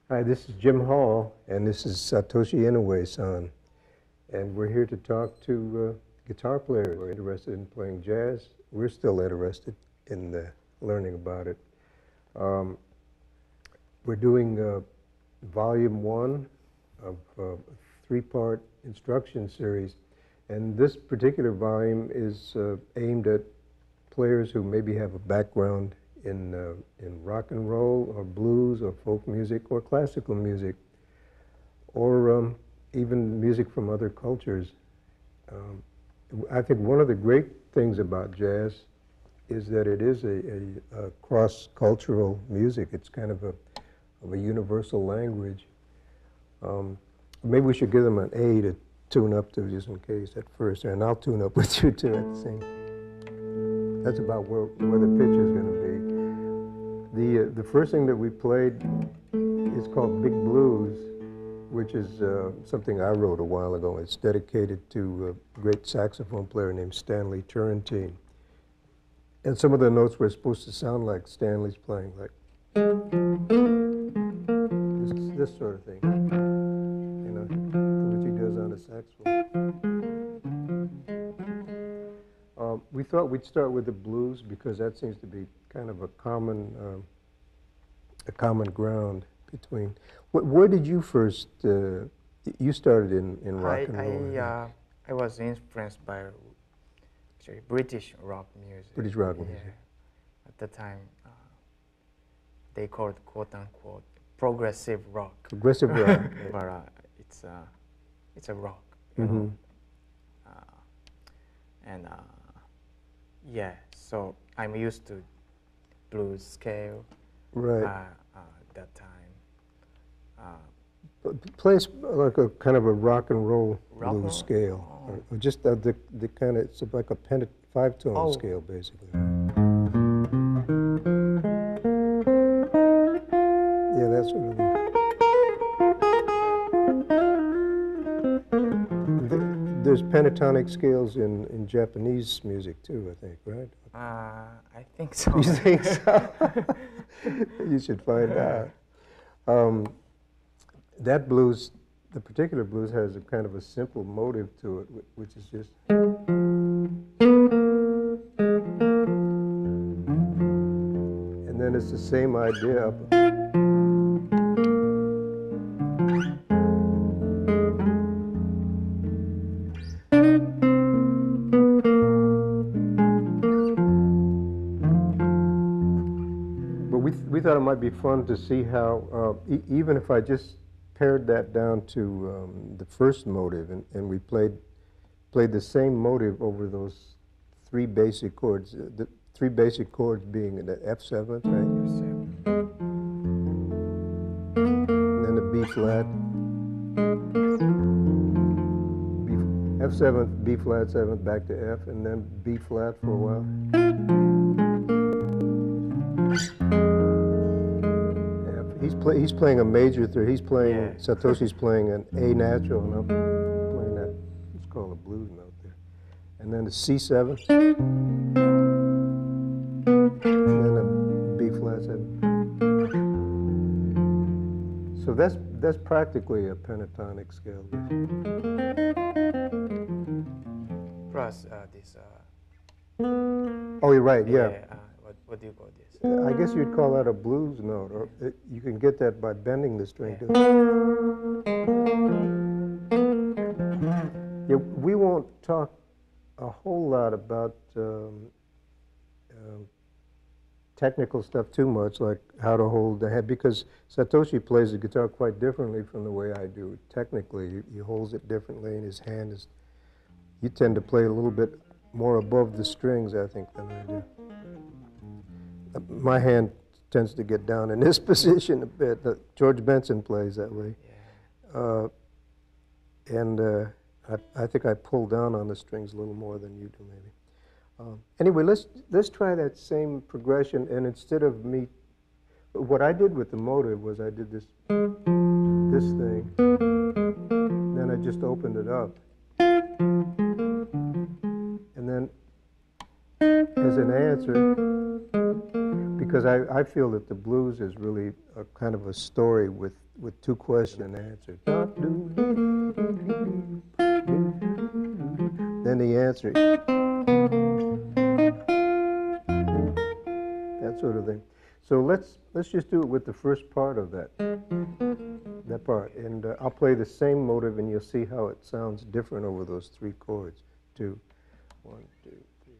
Hi, this is Jim Hall, and this is Satoshi Inoue-san. And we're here to talk to guitar players who are interested in playing jazz. We're still interested in learning about it. We're doing volume 1 of a 3-part instruction series. And this particular volume is aimed at players who maybe have a background in rock and roll or blues or folk music or classical music or even music from other cultures. I think one of the great things about jazz is that it is a cross-cultural music. It's kind of a universal language. Maybe we should give them an A to tune up to just in case at first, and I'll tune up with you too at the same. That's about where the pitch is going to be. The first thing that we played is called Big Blues, which is something I wrote a while ago. It's dedicated to a great saxophone player named Stanley Turrentine. And some of the notes were supposed to sound like Stanley's playing, like this sort of thing, you know, which he does on the saxophone. We thought we'd start with the blues because that seems to be kind of a common ground between. Where did you first? You started in rock and roll. I was influenced by actually British rock music. British rock music. Yeah. At the time, they called quote unquote progressive rock. Progressive rock. But it's a rock. You know? And yeah, so I'm used to blues scale. Right. That time. Plays like a kind of a rock and roll blues scale, or just the kind of, it's like a 5-tone scale basically. Yeah, that's sort of. There's pentatonic scales in Japanese music too, I think, right? I think so. You think so? You should find out. That blues, the particular blues, has a kind of a simple motive to it, which is just. And then it's the same idea of. We thought it might be fun to see how, even if I just pared that down to the first motive, and we played the same motive over those 3 basic chords, the 3 basic chords being the F7th, right? And then the B flat, F7, B flat 7th, back to F, and then B flat for a while. F. He's playing a major third. He's playing, Yeah. Satoshi's playing an A natural, and I'm playing that, it's called a blues note there. And then a C7, and then a B flat 7. So that's practically a pentatonic scale. Plus this. Oh, you're right, yeah. What do you call this? I guess you'd call that a blues note, or you can get that by bending the string. Yeah. Yeah, we won't talk a whole lot about technical stuff too much, like how to hold the head, because Satoshi plays the guitar quite differently from the way I do. Technically, he holds it differently, and his hand is, you tend to play a little bit more above the strings, I think, than I do. My hand tends to get down in this position a bit. George Benson plays that way. Yeah. I think I pull down on the strings a little more than you do, maybe. Anyway, let's try that same progression, and instead of me, what I did with the motive was I did this thing, then I just opened it up, and then as an answer, because I feel that the blues is really a kind of a story with two questions and answers. Then the answer, that sort of thing. So let's just do it with the first part of that part, and I'll play the same motive, and you'll see how it sounds different over those three chords. 2, 1, 2, 3,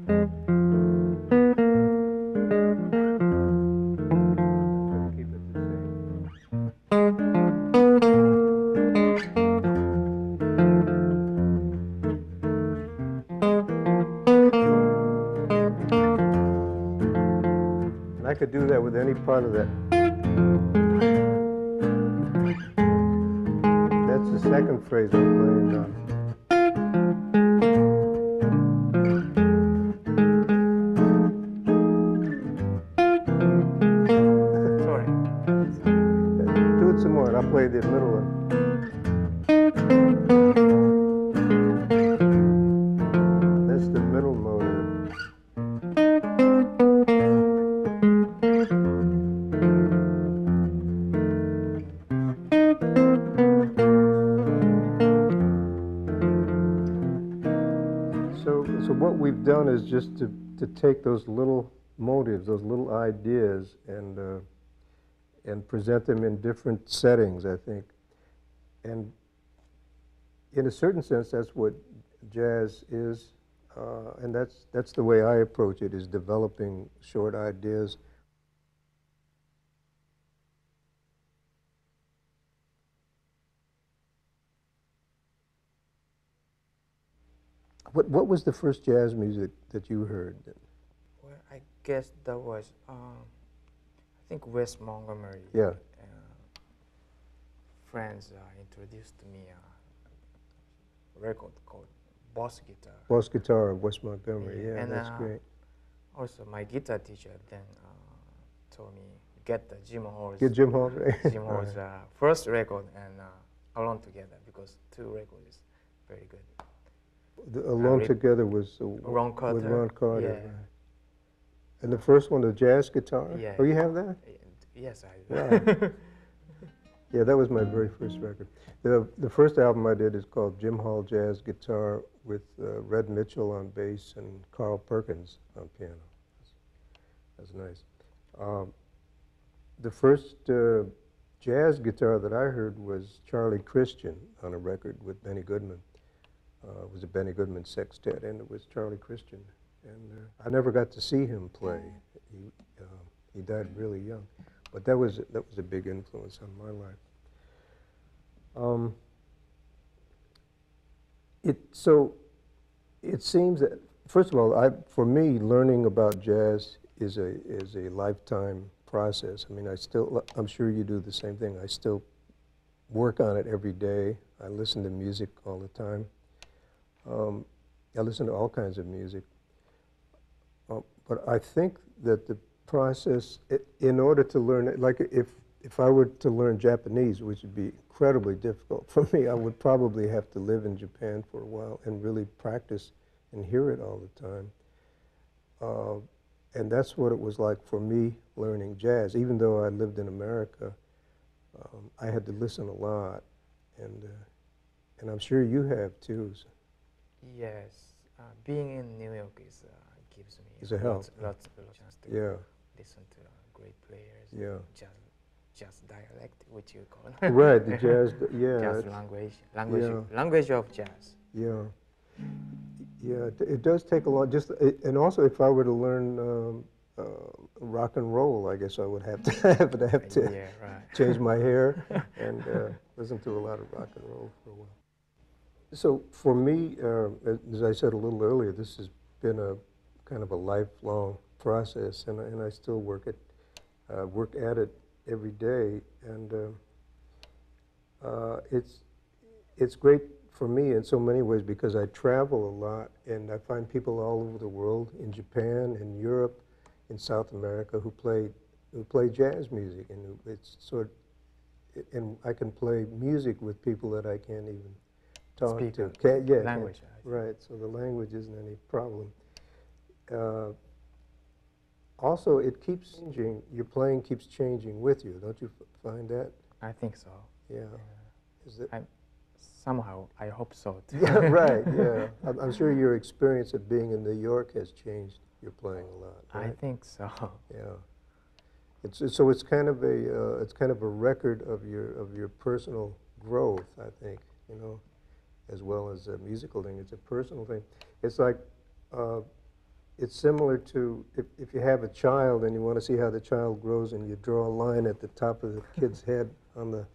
4. Keep it the same. And I could do that with any part of that. That's the second phrase I'm playing now. Sorry. Do it some more, and I'll play the middle one. That's the middle motive. So what we've done is just to take those little motives, those little ideas, and present them in different settings, I think. And in a certain sense, that's what jazz is, and that's the way I approach it, is developing short ideas. What was the first jazz music that you heard? Well, I guess that was, I think Wes Montgomery. Yeah. Friends introduced to me a record called Boss Guitar. Boss Guitar of Wes Montgomery, yeah, And, that's great. Also, my guitar teacher then told me, get the Jim Hall's, Get Jim Hall. Jim Hall's first record and Alone Together, because 2 records is very good. Alone Together was Ron Carter. with Ron Carter. Yeah. Right. And the first one, the jazz guitar? Yeah. Oh, you have that? Yes, I do. Wow. Yeah, that was my very first record. The first album I did is called Jim Hall Jazz Guitar, with Red Mitchell on bass and Carl Perkins on piano. That's nice. The first jazz guitar that I heard was Charlie Christian on a record with Benny Goodman. It was a Benny Goodman sextet, and it was Charlie Christian. And I never got to see him play. He died really young, but that was a big influence on my life. It seems that, first of all, for me, learning about jazz is a lifetime process. I mean, I'm sure you do the same thing. I still work on it every day. I listen to music all the time. I listen to all kinds of music. But I think that the process, in order to learn it, like if I were to learn Japanese, which would be incredibly difficult for me, I would probably have to live in Japan for a while and really practice and hear it all the time. And that's what it was like for me learning jazz. Even though I lived in America, I had to listen a lot, and I'm sure you have too. Yes, being in New York gives me It's a help. lots of chance to listen to great players. Yeah. Jazz dialect, which you call Right, the jazz, yeah. jazz language of jazz. Yeah. Yeah, it does take a lot. And also, if I were to learn rock and roll, I guess I would have to Yeah, right. change my hair and listen to a lot of rock and roll for a while. So for me, as I said a little earlier, this has been a kind of a lifelong process, and I still work at it every day, and it's great for me in so many ways because I travel a lot, and I find people all over the world, in Japan, in Europe, in South America, who play jazz music, and and I can play music with people that I can't even talk Speak to. language. Right, so the language isn't any problem. Also, it keeps changing. Your playing keeps changing with you. Don't you find that? I think so. Yeah. Is it? Somehow, I hope so too. Yeah, right, yeah. I'm sure your experience of being in New York has changed your playing a lot, right? I think so. Yeah. So it's kind of a record of your personal growth, I think, you know, as well as a musical thing. It's a personal thing. It's like, it's similar to if you have a child and you want to see how the child grows, and you draw a line at the top of the kid's head on the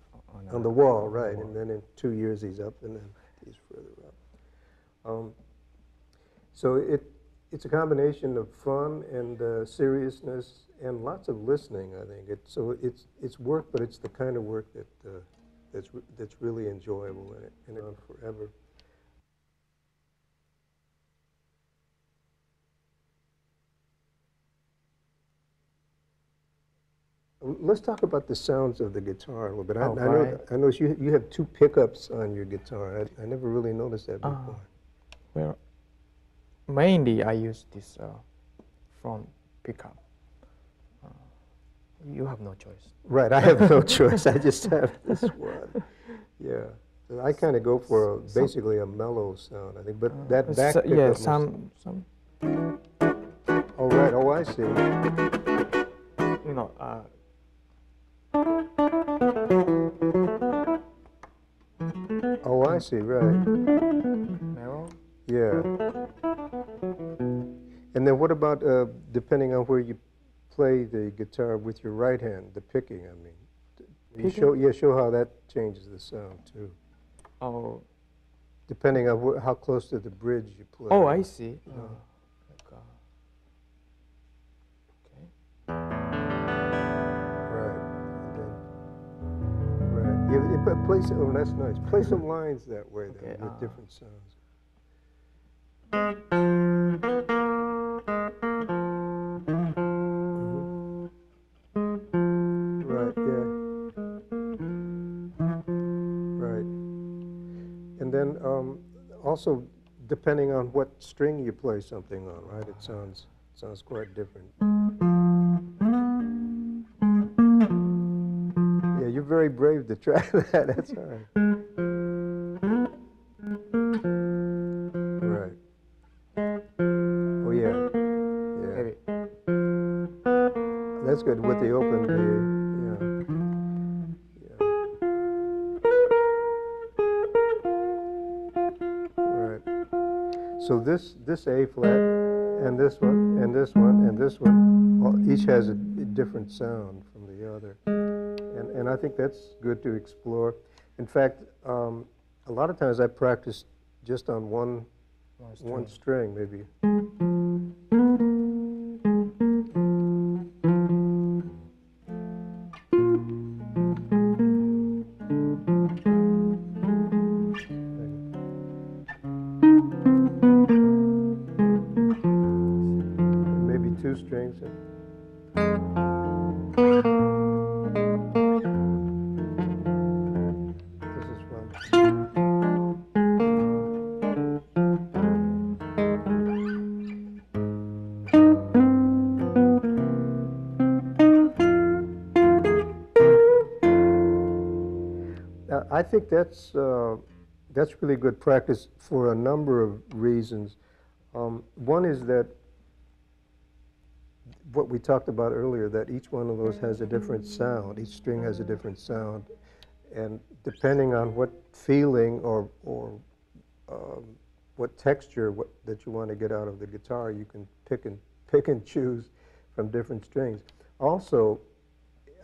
wall, right? And then in 2 years he's up, and then he's further up. So it's a combination of fun and seriousness and lots of listening, I think. It's work, but it's the kind of work that's really enjoyable, and it on forever. Let's talk about the sounds of the guitar a little bit. I know you have 2 pickups on your guitar. I never really noticed that before. Well, mainly I use this front pickup. You have no choice. Right, I have no choice. I just have this one. Yeah. So I kind of go for basically a mellow sound, I think. But that back pickup... Yeah, some... Oh, right. Oh, I see. You know, oh, I see, right. Mellow? Yeah. And then what about, depending on where you play the guitar with your right hand, the picking, I mean. Show how that changes the sound, too. Oh. Depending on how close to the bridge you play. Oh, I see. Oh, that's nice. Play some lines that way, then, with different sounds. Right, yeah. Right. And then also, depending on what string you play something on, right, it sounds quite different. You're very brave to try that. That's all right. Right. Oh, yeah. Yeah. Maybe. That's good with the open B. Yeah. Right. So this A flat and this one and this one and this one, each has a different sound from the other. And I think that's good to explore. In fact, a lot of times I practice just on one string, maybe. strings. This is fun. I think that's really good practice for a number of reasons. One is that what we talked about earlier, that each one of those has a different sound. Each string has a different sound. And depending on what feeling or what texture that you want to get out of the guitar, you can pick and choose from different strings. Also,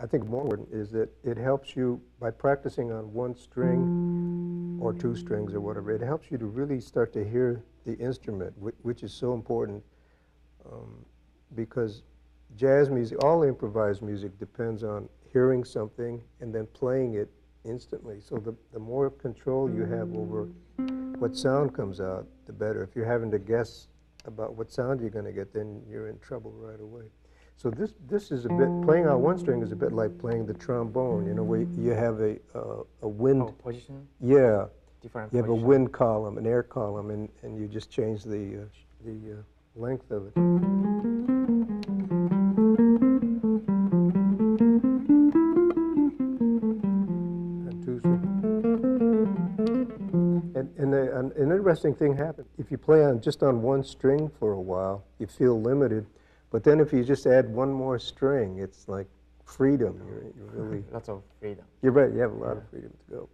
I think more important is that it helps you, by practicing on one string or two strings or whatever, it helps you to really start to hear the instrument, which is so important because jazz music, all improvised music, depends on hearing something and then playing it instantly. So the more control you have over what sound comes out, the better. If you're having to guess about what sound you're going to get, then you're in trouble right away. So this is a bit, playing on one string is a bit like playing the trombone, you know, where you have a wind. Oh, position? Yeah. Different You have a position. wind column, an air column, and you just change the length of it. And two and an interesting thing happens. If you play just on one string for a while, you feel limited. But then if you just add one more string, it's like freedom. You're really... Lots of freedom. You're right, you have a lot of freedom to go.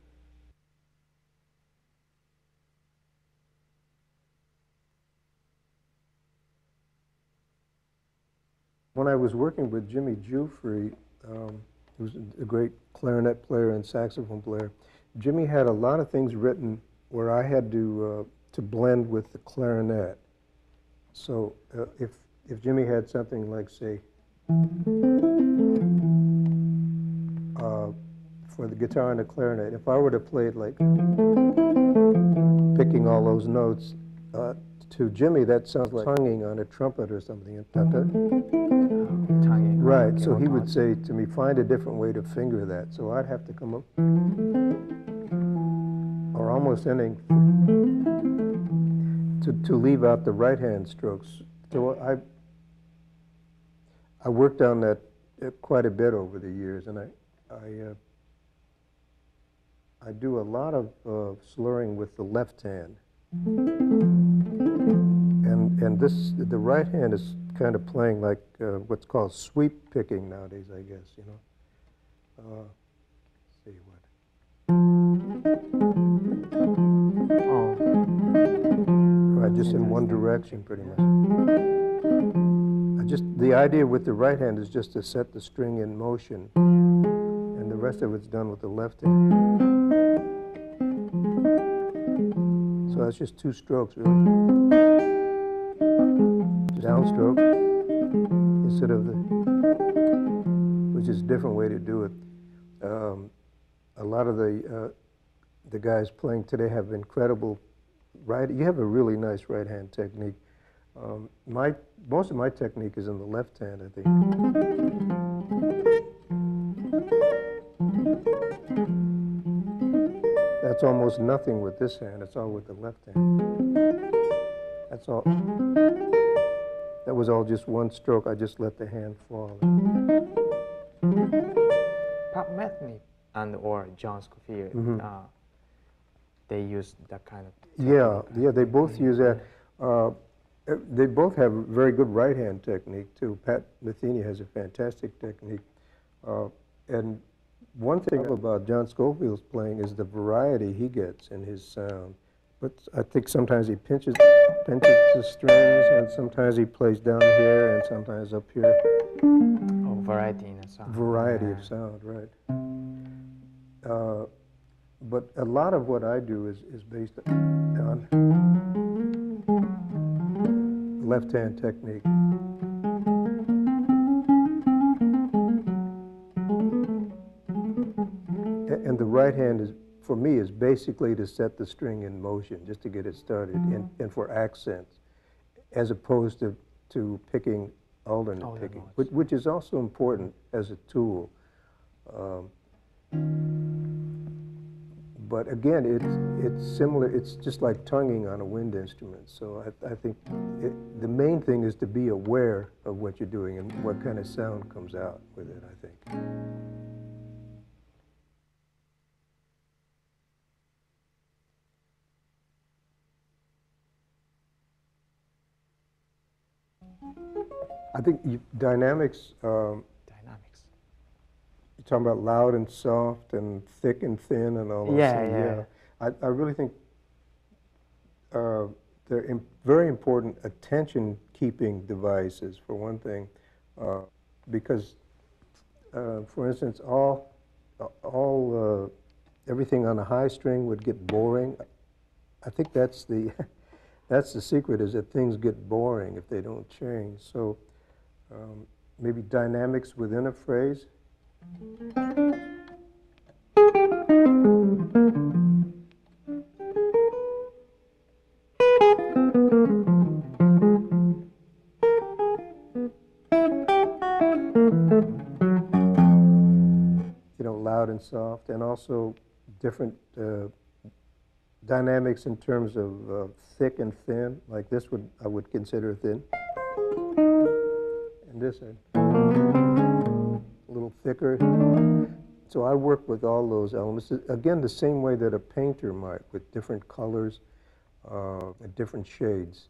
When I was working with Jimmy Giuffre, who was a great clarinet player and saxophone player, Jimmy had a lot of things written where I had to blend with the clarinet. So if Jimmy had something like, say, for the guitar and the clarinet, if I were to play it like picking all those notes, to Jimmy that sounds like tonguing on a trumpet or something. Tonguing. Right, so he would say to me, find a different way to finger that. So I'd have to come up, or almost ending, to leave out the right-hand strokes. So I worked on that quite a bit over the years, and I do a lot of slurring with the left hand. And the right hand is kind of playing like what's called sweep picking nowadays, I guess, you know. Let's see what. Oh. Right, just in one direction, pretty much. The idea with the right hand is just to set the string in motion, and the rest of it's done with the left hand. So that's just two strokes, really. Downstroke instead of which is a different way to do it. A lot of the guys playing today have incredible you have a really nice right hand technique. Most of my technique is in the left hand, I think. That's almost nothing with this hand. It's all with the left hand. That's all. That was all just one stroke. I just let the hand fall. Pat Metheny and or John Scofield, they use that kind of technique. Yeah, they both use that. They both have very good right hand technique too. Pat Metheny has a fantastic technique. And one thing about John Scofield's playing is the variety he gets in his sound. But I think sometimes he pinches the strings, and sometimes he plays down here, and sometimes up here. Oh, variety in a sound. Variety of sound, right. But a lot of what I do is based on left-hand technique. And the right hand is, for me, is basically to set the string in motion, just to get it started, and for accents, as opposed to picking alternate Alternate picking, modes. which is also important as a tool. Um, but again, it's similar. It's just like tonguing on a wind instrument. So I think the main thing is to be aware of what you're doing and what kind of sound comes out with it, I think. I think dynamics, Dynamics. you're talking about loud and soft and thick and thin and all those Yeah, things. yeah. I really think they're very important attention-keeping devices, for one thing, because, for instance, everything on a high string would get boring. I think that's the that's the secret, is that things get boring if they don't change. So maybe dynamics within a phrase. Loud and soft, and also different dynamics in terms of thick and thin. Like this I would consider thin, and this a little thicker. So I work with all those elements, again, the same way that a painter might, with different colors and different shades.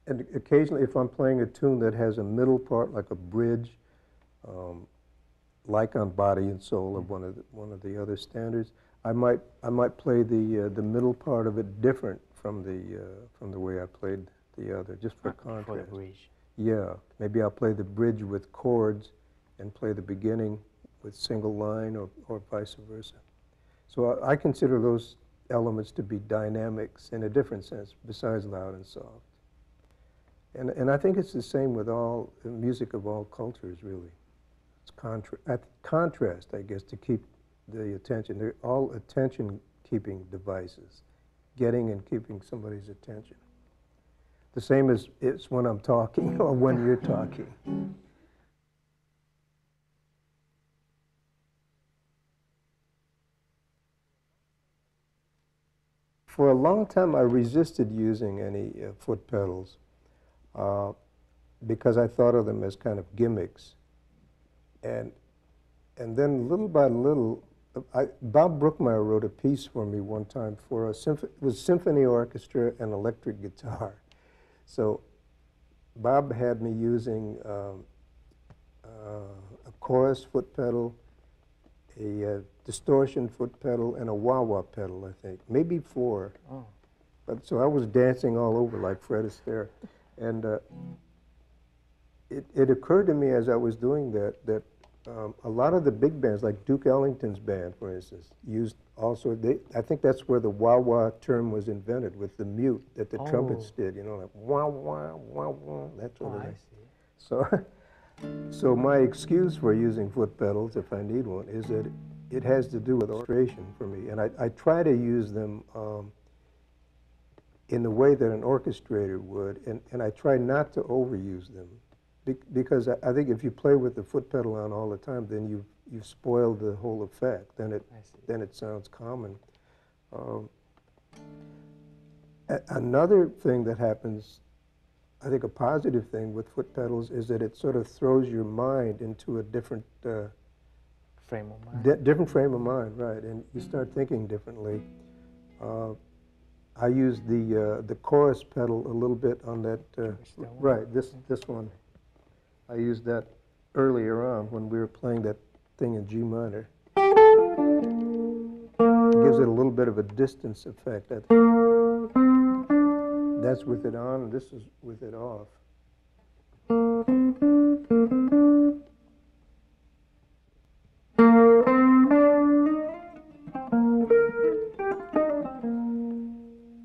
And occasionally, if I'm playing a tune that has a middle part, like a bridge, like on Body and Soul of one of the other standards, I might play the middle part of it different from the way I played the other, just for contrast. For the bridge. Yeah, maybe I'll play the bridge with chords and play the beginning with single line, or vice versa. So I consider those elements to be dynamics in a different sense, besides loud and soft. And I think it's the same with all music of all cultures, really. It's contrast, I guess, to keep the attention. They're all attention-keeping devices, getting and keeping somebody's attention. The same as it's when I'm talking or when you're talking. For a long time, I resisted using any foot pedals because I thought of them as kind of gimmicks. And then little by little, Bob Brookmeyer wrote a piece for me one time for it was symphony orchestra and electric guitar. So Bob had me using a chorus foot pedal, a distortion foot pedal, and a wah-wah pedal, I think. Maybe 4. Oh. But so I was dancing all over like Fred Astaire. And it occurred to me as I was doing that a lot of the big bands, like Duke Ellington's band, for instance, used also, I think that's where the wah-wah term was invented, with the mute that the trumpets did, like wah-wah, wah-wah, that sort of thing. I see. So my excuse for using foot pedals, if I need one, is that it has to do with orchestration for me. And I try to use them in the way that an orchestrator would, and I try not to overuse them. Because I think if you play with the foot pedal on all the time, then you've spoiled the whole effect. Then it sounds common. Another thing that happens, I think a positive thing with foot pedals, is that it sort of throws your mind into a different frame of mind. Different frame of mind, right? And you start thinking differently. I used the chorus pedal a little bit on that. Right, this one. I used that earlier on when we were playing that thing in G minor. It gives it a little bit of a distance effect. That's with it on, and this is with it off.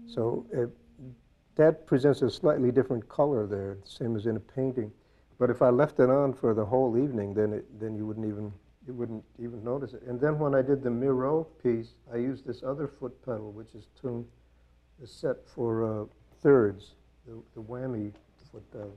So that presents a slightly different color there, same as in a painting. But if I left it on for the whole evening, then you wouldn't even notice it. And then when I did the Miro piece, I used this other foot pedal, which is set for thirds, the whammy foot does.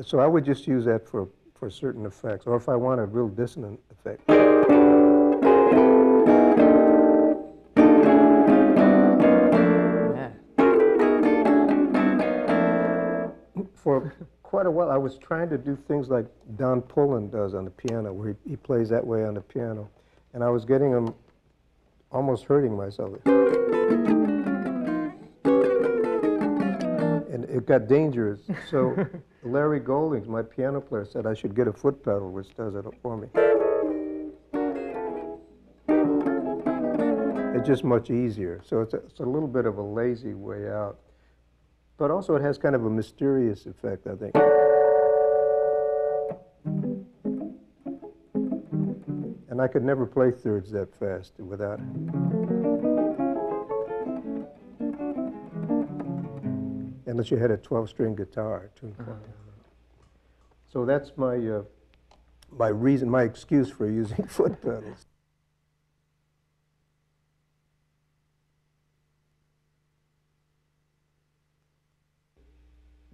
So I would just use that for certain effects, or if I want a real dissonant effect. Yeah. For quite a while, I was trying to do things like Don Pullen does on the piano, where he plays that way on the piano, and I was getting him almost hurting myself. And it got dangerous. So Larry Goldings, my piano player, said I should get a foot pedal, which does it for me. It's just much easier. So it's a little bit of a lazy way out. But also it has kind of a mysterious effect, I think. And I could never play thirds that fast without it. Unless you had a 12-string guitar. So that's my my excuse for using foot pedals.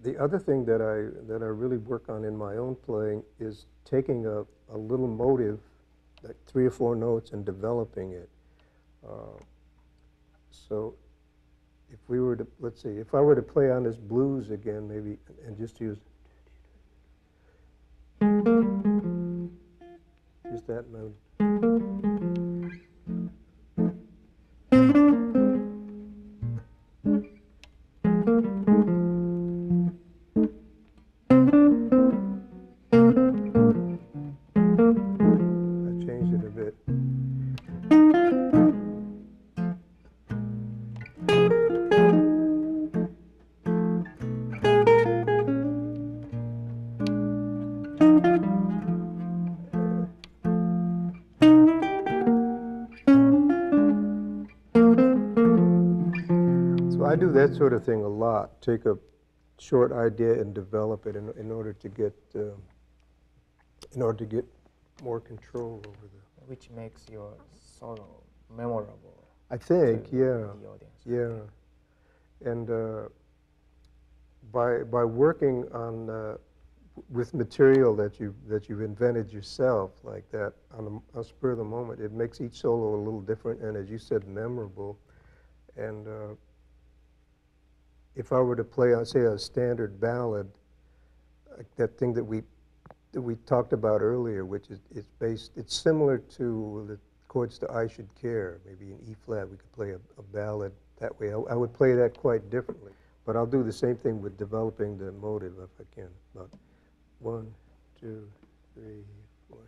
The other thing that I really work on in my own playing is taking a little motive, like 3 or 4 notes, and developing it. So if we were to, let's see, if I were to play on this blues again, maybe, and just use that note. I changed it a bit. So I do that sort of thing a lot. Take a short idea and develop it in order to get more control over the. Which makes your solo memorable. I think, to yeah, the audience. yeah, and by working on with material that you've invented yourself like that on a spur of the moment, it makes each solo a little different and, as you said, memorable. And if I were to play, say, a standard ballad, like that thing that we talked about earlier, which is it's similar to the chords to I Should Care. Maybe in E flat we could play a ballad that way. I would play that quite differently. But I'll do the same thing with developing the motive if I can. About 1, 2, 3, 4.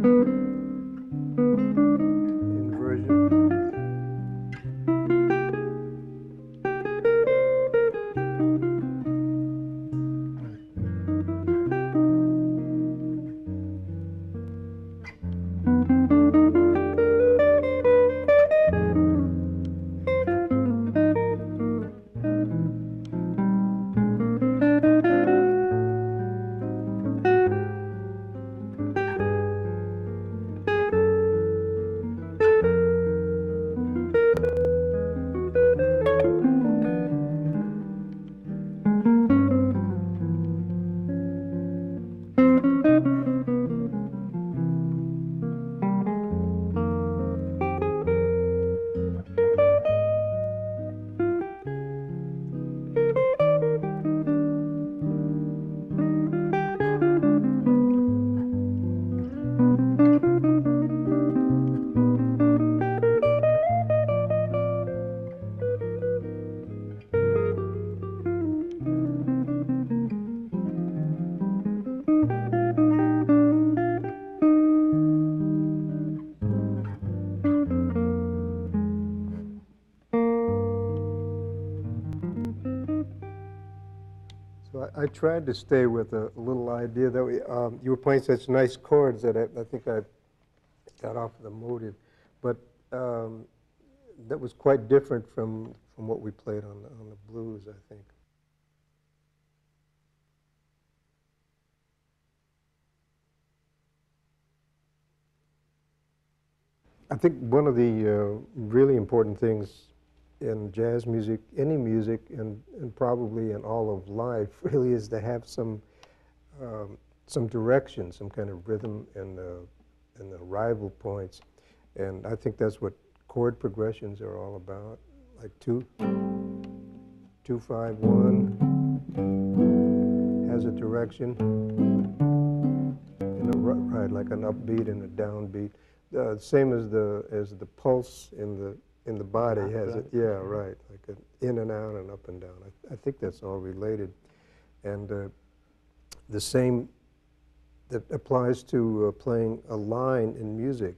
Inversion. So I tried to stay with a little idea that you were playing such nice chords that I think I got off of the motive, but that was quite different from what we played on the blues, I think. I think one of the really important things in jazz music, any music, and probably in all of life, really is to have some direction, some kind of rhythm and the arrival points. And I think that's what chord progressions are all about, like 2, 2, 5, 1 has a direction, and right, like an upbeat and a downbeat. Same as the pulse in the body has it. Yeah, right, like an in and out and up and down. I think that's all related, and the same that applies to playing a line in music.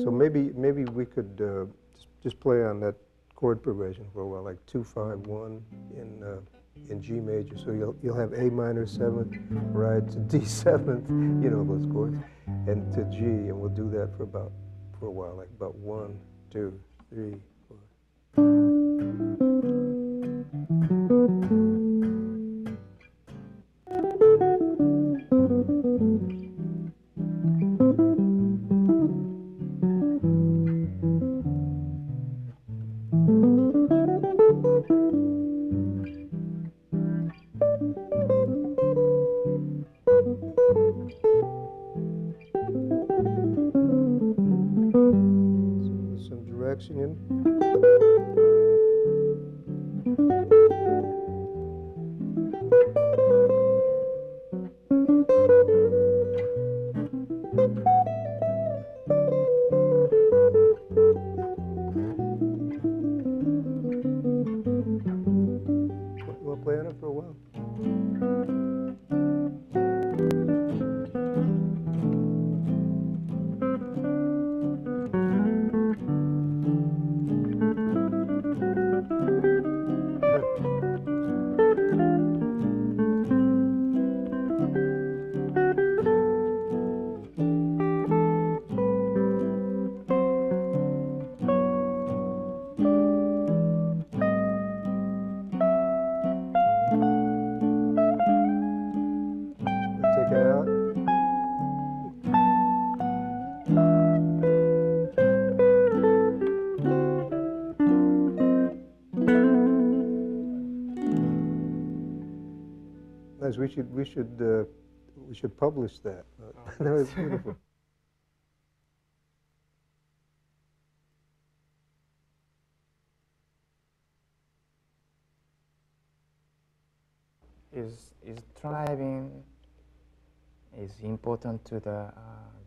So maybe we could just play on that chord progression for a while, like 2, 5, 1 in G major. So you'll have A minor 7th, right, to D 7th, you know those chords, and to G, and we'll do that for a while, like about 1, 2, 3, 4. Some direction in. We'll play on it for a while. Take it out. Nice. We should publish that. That was beautiful. Is driving is important to the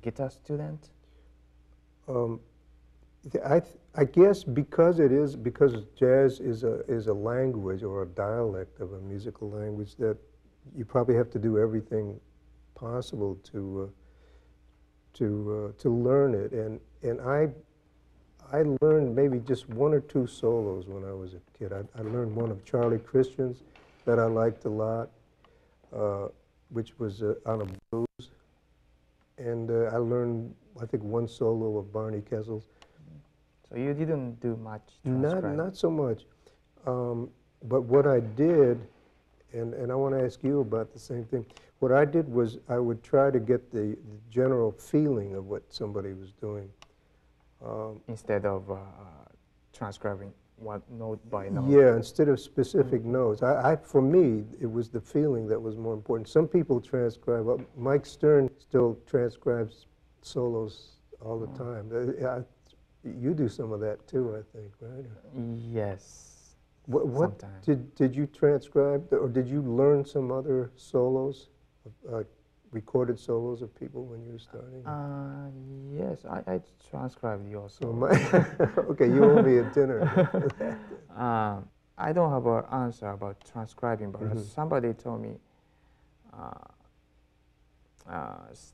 guitar student? I guess because jazz is a language or a dialect of a musical language, that you probably have to do everything possible to learn it. And I learned maybe just one or two solos when I was a kid. I learned one of Charlie Christian's that I liked a lot, which was on a blues. And I learned, I think, one solo of Barney Kessel's. So you didn't do much Not, transcribing? not so much. But what I did, and I want to ask you about the same thing, what I did was I would try to get the general feeling of what somebody was doing. Instead of transcribing one note by note? Yeah, instead of specific notes. For me, it was the feeling that was more important. Some people transcribe. Mike Stern still transcribes solos all the time. You do some of that too, I think, right? Yes. What Sometimes. did you transcribe, or did you learn some other solos, recorded solos of people when you were starting? Yes, I transcribed your So solo. okay, you owe me a dinner. I don't have an answer about transcribing, but Mhm. somebody told me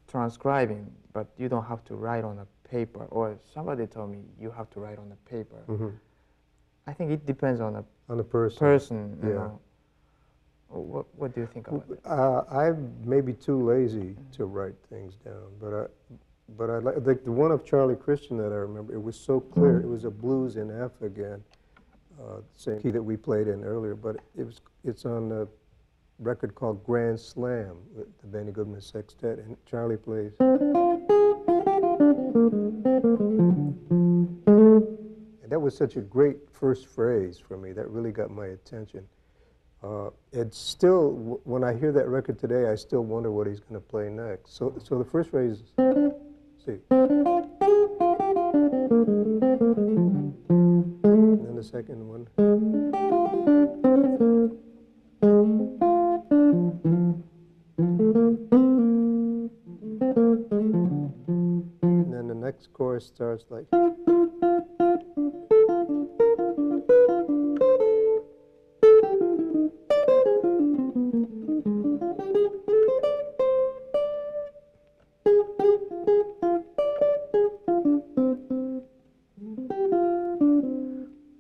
transcribing, but you don't have to write on a paper. Or somebody told me you have to write on a paper. Mhm. I think it depends on On the person. person. Yeah. You know. What do you think about it? I'm maybe too lazy to write things down, but I like the one of Charlie Christian that I remember. It was so clear. It was a blues in F again, same key that we played in earlier. But it's on a record called Grand Slam, with the Benny Goodman Sextet, and Charlie plays. And that was such a great first phrase for me. That really got my attention. It's still, when I hear that record today, I still wonder what he's going to play next. So the first phrase is, see. And then the second one. And then the next chorus starts like.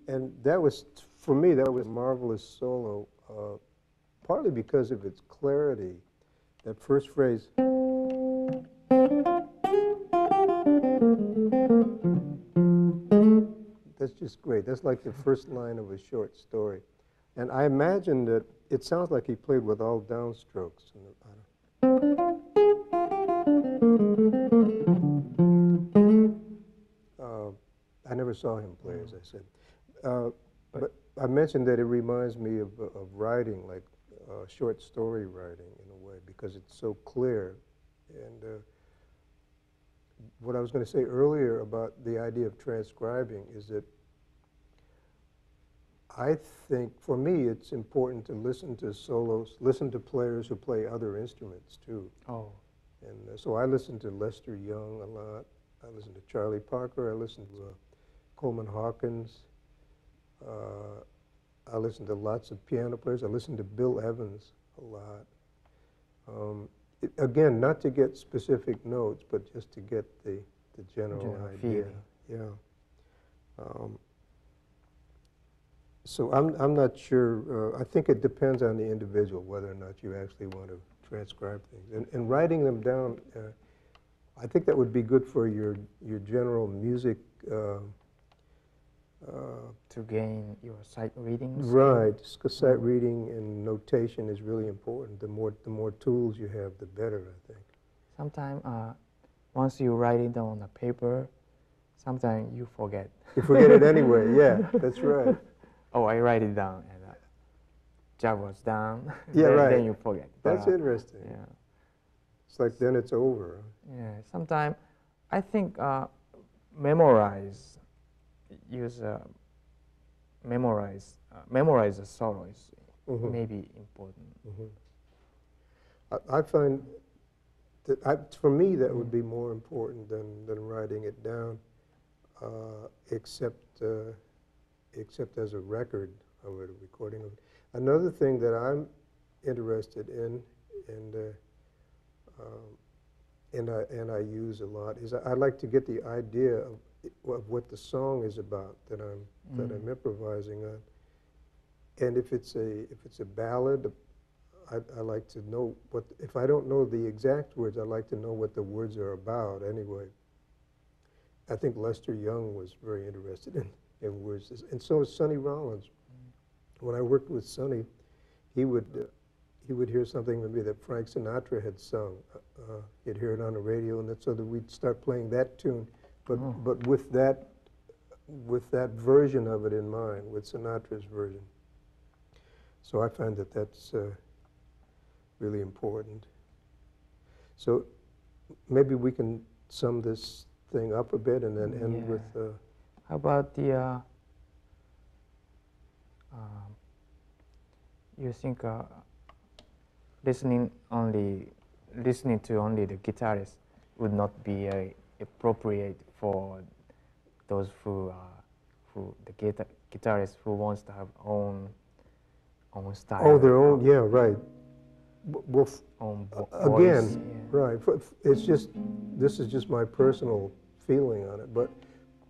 And that was, for me, that was a marvelous solo, partly because of its clarity. That first phrase. That's just great. That's like the first line of a short story. And I imagine that it sounds like he played with all downstrokes. I never saw him play, as I said. But I mentioned that it reminds me of writing, like short story writing in a way, because it's so clear. And what I was going to say earlier about the idea of transcribing is that I think, for me, it's important to listen to solos, listen to players who play other instruments, too. Oh. And so I listen to Lester Young a lot. I listen to Charlie Parker. I listen to Coleman Hawkins. I listen to lots of piano players. I listen to Bill Evans a lot. Again, not to get specific notes, but just to get the general idea. Feeling. Yeah. So I'm not sure. I think it depends on the individual whether or not you actually want to transcribe things. And writing them down, I think that would be good for your general music. To gain your sight reading skill? Right. Sight reading and notation is really important. The more tools you have, the better, I think. Sometimes, once you write it down on a paper, sometimes you forget. You forget it anyway. Yeah, that's right. Oh, I write it down, and job was done. Yeah, right. Then you forget. That's interesting. Yeah. It's like then it's over. Yeah. Sometimes, I think memorize a solo is maybe important. I find that for me that would be more important than writing it down. except as a record of it, a recording of it. Another thing that I'm interested in, and I use a lot, is I like to get the idea of what the song is about that I'm improvising on. And if it's a ballad, I like to know what. If I don't know the exact words, I like to know what the words are about anyway. I think Lester Young was very interested in words, and so is Sonny Rollins. When I worked with Sonny, he would hear something maybe that Frank Sinatra had sung. He'd hear it on the radio, and so that we'd start playing that tune, but with that version of it in mind, with Sinatra's version. So I find that that's really important. So maybe we can sum this thing up a bit and then end with. How about the? You think listening to only the guitarist would not be appropriate for those who the guitarist who wants to have own style. Oh, their own, yeah, right. Well, again, voice, right. It's just, this is just my personal feeling on it. But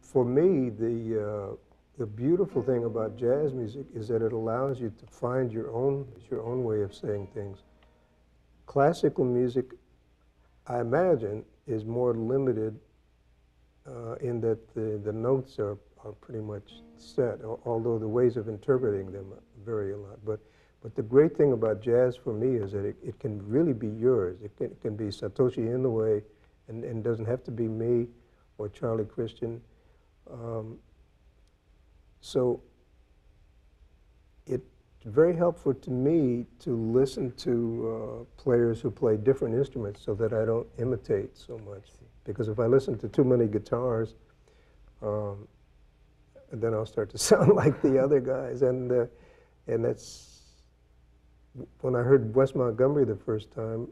for me, the beautiful thing about jazz music is that it allows you to find your own way of saying things. Classical music, I imagine, is more limited in that the notes are pretty much set, although the ways of interpreting them vary a lot. But the great thing about jazz for me is that it can really be yours. It can be Satoshi Inoue, and doesn't have to be me or Charlie Christian. So it's very helpful to me to listen to players who play different instruments so that I don't imitate so much. Because if I listen to too many guitars, then I'll start to sound like the other guys. And that's, when I heard Wes Montgomery the first time,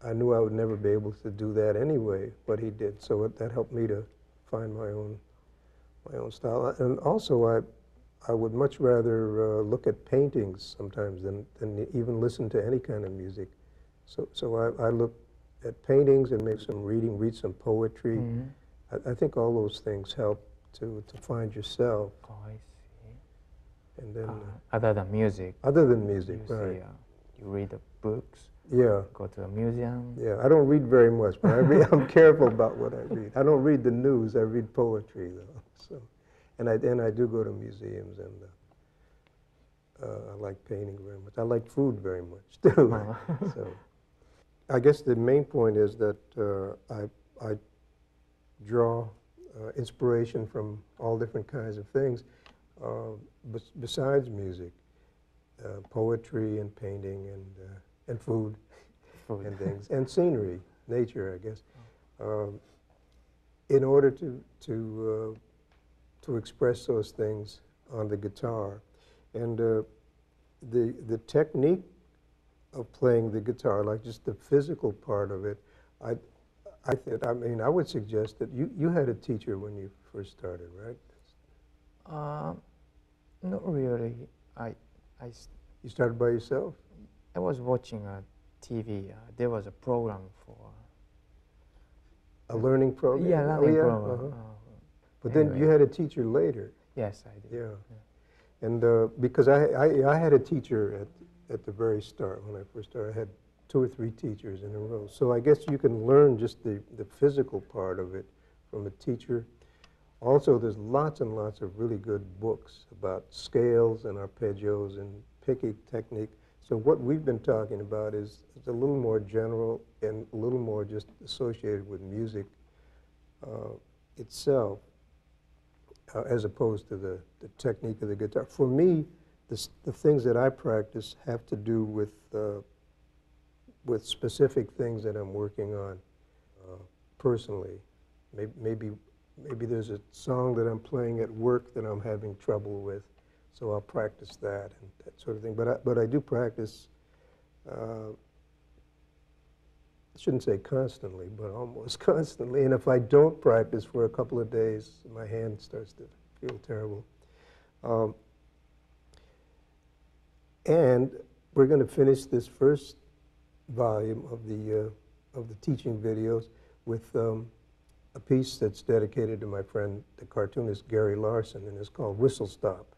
I knew I would never be able to do that anyway, what he did. So that helped me to find my own style. And also, I would much rather look at paintings sometimes than even listen to any kind of music. So I look at paintings and make some reading, read some poetry. I think all those things help to find yourself. Oh, I see. And then other than music. Other than music, you right? You read the books. Yeah. Go to a museum. Yeah, I don't read very much, but I'm careful about what I read. I don't read the news. I read poetry, though. So, and I do go to museums, and I like painting very much. I like food very much too. So, I guess the main point is that I draw inspiration from all different kinds of things, besides music, poetry and painting and food and things, and scenery, nature, I guess, in order to express those things on the guitar. And the technique of playing the guitar, like just the physical part of it, I mean, I would suggest that you had a teacher when you first started, right? Not really. You started by yourself? I was watching a TV. There was a program for a learning program. Yeah, learning program. But then you had a teacher later. Yes, I did. Yeah. And because I had a teacher at the very start. When I first started, I had 2 or 3 teachers in a row. So I guess you can learn just the physical part of it from a teacher. Also, there's lots and lots of really good books about scales and arpeggios and picking technique. So what we've been talking about is a little more general and a little more just associated with music itself, as opposed to the technique of the guitar. For me, the things that I practice have to do with specific things that I'm working on personally. Maybe there's a song that I'm playing at work that I'm having trouble with, so I'll practice that and that sort of thing. But I do practice shouldn't say constantly, but almost constantly. And if I don't practice for a couple of days, my hand starts to feel terrible. And we're going to finish this first volume of the teaching videos with a piece that's dedicated to my friend, the cartoonist Gary Larson, and it's called Whistle Stop.